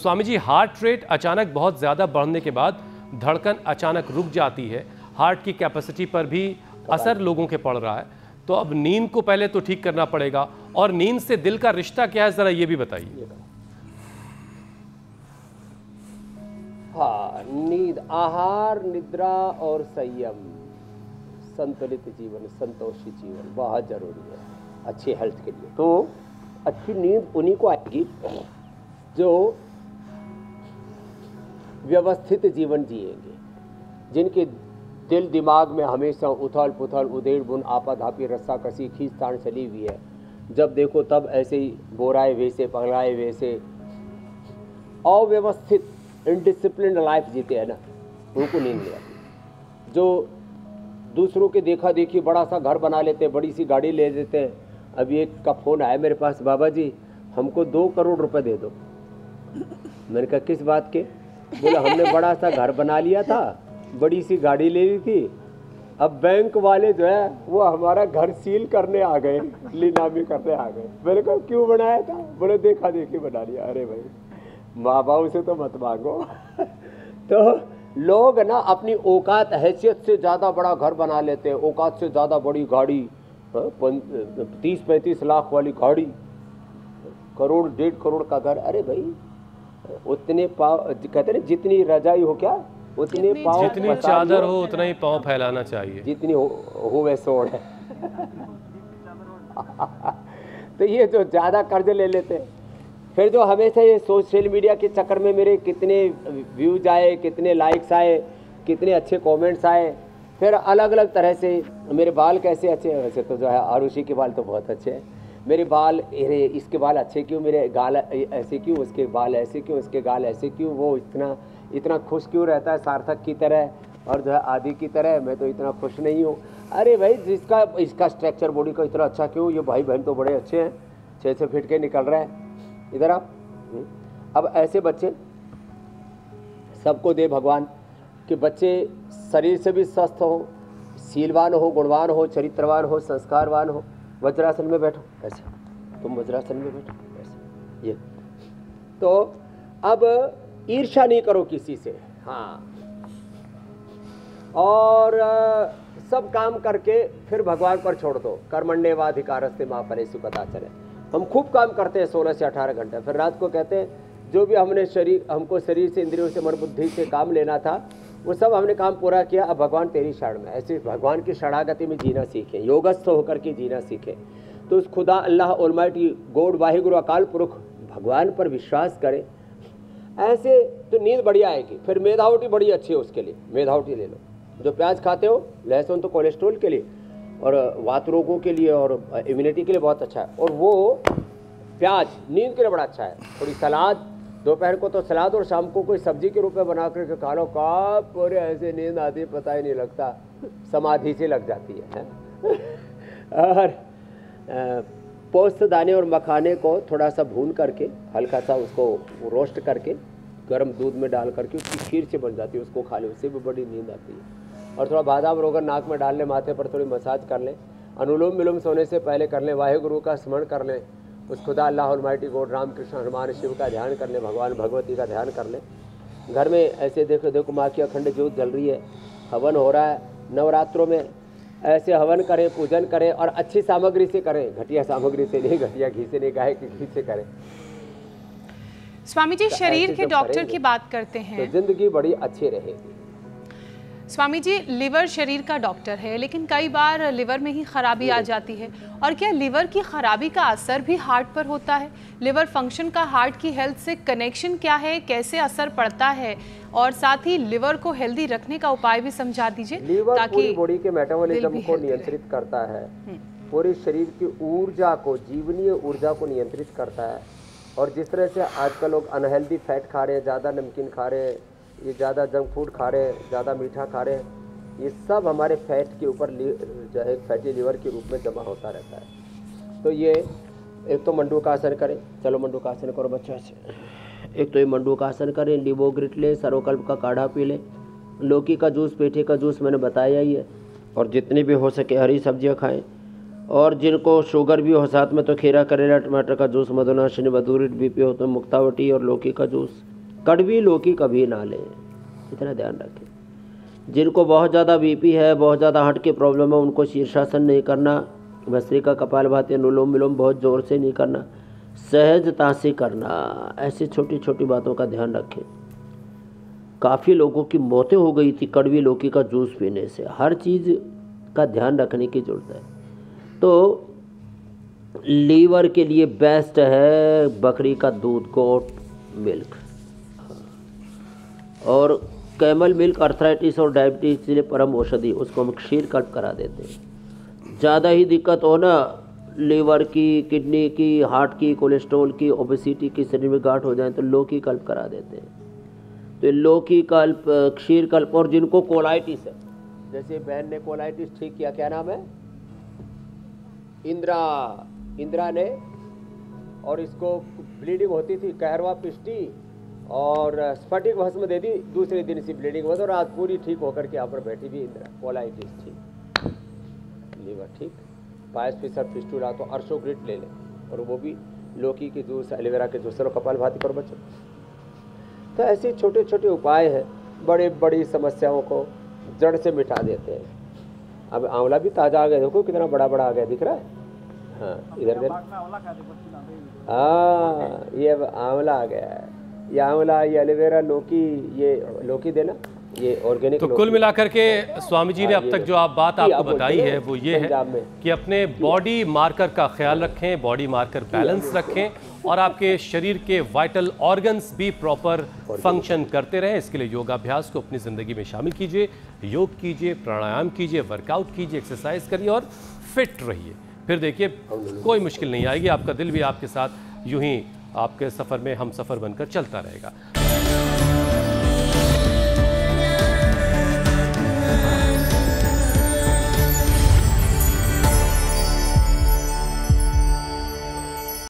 Swami ji, heart rate अचानक बहुत ज़्यादा बढ़ने के बाद धड़कन अचानक रुक जाती है, हार्ट की कैपेसिटी पर भी असर लोगों के पड़ रहा है, तो अब नींद को पहले तो ठीक करना पड़ेगा, और नींद से दिल का रिश्ता क्या है, ज़रा ये भी बताइए। हाँ, नींद, आहार, निद्रा और संयम, संतुलित जीवन, संतोषी जीवन बहुत जरूरी है अच्छी हेल्थ के लिए। तो अच्छी नींद उन्हीं को आएगी जो व्यवस्थित जीवन जिएंगे, जिनके दिल दिमाग में हमेशा उथल पुथल, उधेड़ बुन, आपाधापी, रस्सा कसी, खींचतान चली हुई है। जब देखो तब ऐसे ही बोराए वैसे, पगलाए वैसे, अव्यवस्थित, इनडिसिप्लिन लाइफ जीते हैं ना, उनको नींद नहीं आती। जो दूसरों के देखा देखी बड़ा सा घर बना लेते हैं, बड़ी सी गाड़ी ले लेते हैं। अभी एक का फ़ोन आया मेरे पास, बाबा जी हमको 2 करोड़ रुपए दे दो। मैंने कहा किस बात के? बोला हमने बड़ा सा घर बना लिया था, बड़ी सी गाड़ी ले ली थी, अब बैंक वाले जो है वो हमारा घर सील करने आ गए, लीनामी करने आ गए। मैंने कहा क्यों बनाया था? बोले देखा देखी बना लिया। अरे भाई, माँ बाप से तो मत मांगो। तो लोग ना अपनी औकात हैसियत से ज़्यादा बड़ा घर बना लेते हैं, औकात से ज़्यादा बड़ी गाड़ी, 30-35 लाख वाली गाड़ी, करोड़ 1.5 करोड़ का घर। अरे भाई, उतने पाँव, कहते हैं जितनी रजाई हो, क्या उतने पाँव, जितनी चादर हो उतना ही पाँव फैलाना चाहिए, जितनी हो वह सोड़ है। तो ये जो ज़्यादा कर्ज ले लेते हैं, फिर जो हमेशा ये सोशल मीडिया के चक्कर में मेरे कितने व्यूज आए, कितने लाइक्स आए, कितने अच्छे कमेंट्स आए, फिर अलग अलग तरह से मेरे बाल कैसे अच्छे, वैसे तो जो है आरुषि के बाल तो बहुत अच्छे हैं, मेरे बाल, अरे इसके बाल अच्छे क्यों, मेरे गाल ऐसे क्यों, उसके बाल ऐसे क्यों, उसके गाल ऐसे क्यों, वो इतना खुश क्यों रहता है सार्थक की तरह और जो है आदि की तरह, मैं तो इतना खुश नहीं हूँ। अरे भाई, इसका स्ट्रक्चर बॉडी का इतना अच्छा क्यों, ये भाई बहन तो बड़े अच्छे हैं, 6 फीट के निकल रहे हैं, इधर आप। अब ऐसे बच्चे सबको दे भगवान कि बच्चे शरीर से भी स्वस्थ हो, शीलवान हो, गुणवान हो, चरित्रवान हो, संस्कारवान हो। वज्रासन में बैठो ऐसे, तुम वज्रासन में बैठो ऐसे, ये। तो अब ईर्ष्या नहीं करो किसी से, हाँ, और सब काम करके फिर भगवान पर छोड़ दो। कर्मण्येवाधिकारस्ते मा फलेषु कदाचन। हम खूब काम करते हैं 16 से 18 घंटे, फिर रात को कहते हैं जो भी हमको शरीर से, इंद्रियों से, मन बुद्धि से काम लेना था वो सब हमने काम पूरा किया, अब भगवान तेरी शरण में। ऐसे भगवान की शरणागति में जीना सीखें, योगस्थ होकर के जीना सीखें। तो उस खुदा अल्लाह ऑलमाइटी गॉड वाहिगुरु अकाल पुरुष भगवान पर विश्वास करें, ऐसे तो नींद बढ़िया आएगी। फिर मेधावटी बड़ी अच्छी है, उसके लिए मेधावटी ले लो। जो प्याज खाते हो, लहसुन तो कोलेस्ट्रोल के लिए और वात रोगों के लिए और इम्यूनिटी के लिए बहुत अच्छा है, और वो प्याज नींद के लिए बड़ा अच्छा है। थोड़ी सलाद, दोपहर को तो सलाद और शाम को कोई सब्जी के रूप में बना करके खा लो, कब पूरे ऐसे नींद आती पता ही नहीं लगता, समाधि से लग जाती है। और पोस्त दाने और मखाने को थोड़ा सा भून करके, हल्का सा उसको रोस्ट करके गर्म दूध में डाल करके उसकी खीर से बन जाती है, उसको खा ले, उससे भी बड़ी नींद आती है। और थोड़ा बादाम रोगन नाक में डाल लें, माथे पर थोड़ी मसाज कर लें, अनुलोम विलोम सोने से पहले कर लें, वाहेगुरु का स्मरण कर लें, उस खुदा अल्लाह ऑलमाइटी गॉड राम कृष्ण हनुमान शिव का ध्यान कर लें, भगवान भगवती का ध्यान कर लें। घर में ऐसे देखो माँ की अखंड ज्योत जल रही है, हवन हो रहा है। नवरात्रों में ऐसे हवन करें, पूजन करें, और अच्छी सामग्री से करें, घटिया सामग्री से नहीं, घटिया घी से नहीं, गाय के घी से करें। स्वामी जी, शरीर के डॉक्टर की बात करते हैं तो जिंदगी बड़ी अच्छी रहेगी। स्वामी जी, लिवर शरीर का डॉक्टर है, लेकिन कई बार लिवर में ही खराबी आ जाती है, और क्या लिवर की खराबी का असर भी हार्ट पर होता है? लिवर फंक्शन का हार्ट की हेल्थ से कनेक्शन क्या है, कैसे असर पड़ता है, और साथ ही लिवर को हेल्दी रखने का उपाय भी समझा दीजिए। लिवर पूरी बॉडी के मेटाबॉलिज्म को नियंत्रित करता है, पूरे शरीर की ऊर्जा को, जीवनीय ऊर्जा को नियंत्रित करता है। और जिस तरह से आजकल लोग अनहेल्दी फैट खा रहे हैं, ज़्यादा नमकीन खा रहे हैं, ये ज़्यादा जंक फूड खा रहे हैं, ज़्यादा मीठा खा रहे हैं, ये सब हमारे फैट के ऊपर जो है फैटी लिवर के रूप में जमा होता रहता है। तो ये एक तो मंडूकासन करें, चलो मंडूकासन करो बच्चों से। एक तो ये मंडूकासन करें, नींबू ग्रिट लें, सर्वकल्प का काढ़ा पी लें, लौकी का जूस, पेठे का जूस मैंने बताया ही है, और जितनी भी हो सके हरी सब्जियाँ खाएँ। और जिनको शुगर भी हो साथ में तो खीरा, करेला, टमाटर का जूस, मधुनाशिनी, मधुरित, बीपी हो तो मुक्तावटी और लौकी का जूस, कड़वी लौकी कभी ना लें, इतना ध्यान रखें। जिनको बहुत ज़्यादा बीपी है, बहुत ज़्यादा हार्ट की प्रॉब्लम है, उनको शीर्षासन नहीं करना, भस्त्रिका, कपालभाति, अनुलोम विलोम बहुत ज़ोर से नहीं करना, सहजता से करना। ऐसी छोटी छोटी बातों का ध्यान रखें। काफ़ी लोगों की मौतें हो गई थी कड़वी लौकी का जूस पीने से। हर चीज़ का ध्यान रखने की ज़रूरत है। तो लीवर के लिए बेस्ट है बकरी का दूध, गोट मिल्क। और कैमल मिल्क अर्थराइटिस और डायबिटीज के लिए परम औषधि, उसको हम क्षीर कल्प करा देते हैं। ज़्यादा ही दिक्कत हो ना लीवर की, किडनी की, हार्ट की, कोलेस्ट्रॉल की, ओबेसिटी की, शरीर में गांठ हो जाए तो लौकी कल्प करा देते हैं। तो लौकी कल्प, क्षीर कल्प। और जिनको कोलाइटिस है, जैसे बहन ने कोलाइटिस ठीक किया, क्या नाम है, इंदिरा ने, और इसको ब्लीडिंग होती थी, कहरवा पिष्टी और स्फटिक भस्म दे दी, दूसरे दिन से ब्लीडिंग हुआ और आज पूरी ठीक होकर के यहाँ पर बैठी भी इंदिरा। कोलाइटिस ठीक, लीवर ठीक, पायस फिसर फिस्टूला तो अर्शोग्रिट ले लें, और वो भी लौकी के जूस, एलोवेरा के जूस, और कपालभाति पर बचो। तो ऐसे छोटे छोटे उपाय हैं, बड़े बड़ी समस्याओं को जड़ से मिटा देते हैं। अब आंवला भी ताज़ा आ गया, देखो कितना बड़ा बड़ा आ गया, दिख रहा है। हाँ इधर देख, हाँ ये अब आंवला आ गया है, ये आंवला, ये एलोवेरा, लौकी, ये लौकी देना, ये ऑर्गेनिक। तो कुल मिलाकर के स्वामी जी ने अब तक जो बात आपको बताई है वो ये है कि अपने बॉडी मार्कर का ख्याल रखें, बॉडी मार्कर बैलेंस रखें, और आपके शरीर के वाइटल ऑर्गन्स भी प्रॉपर फंक्शन करते रहें। इसके लिए योगाभ्यास को अपनी ज़िंदगी में शामिल कीजिए, योग कीजिए, प्राणायाम कीजिए, वर्कआउट कीजिए, एक्सरसाइज करिए और फिट रहिए। फिर देखिए कोई मुश्किल नहीं आएगी, आपका दिल भी आपके साथ यूं ही आपके सफ़र में हम सफ़र बनकर चलता रहेगा।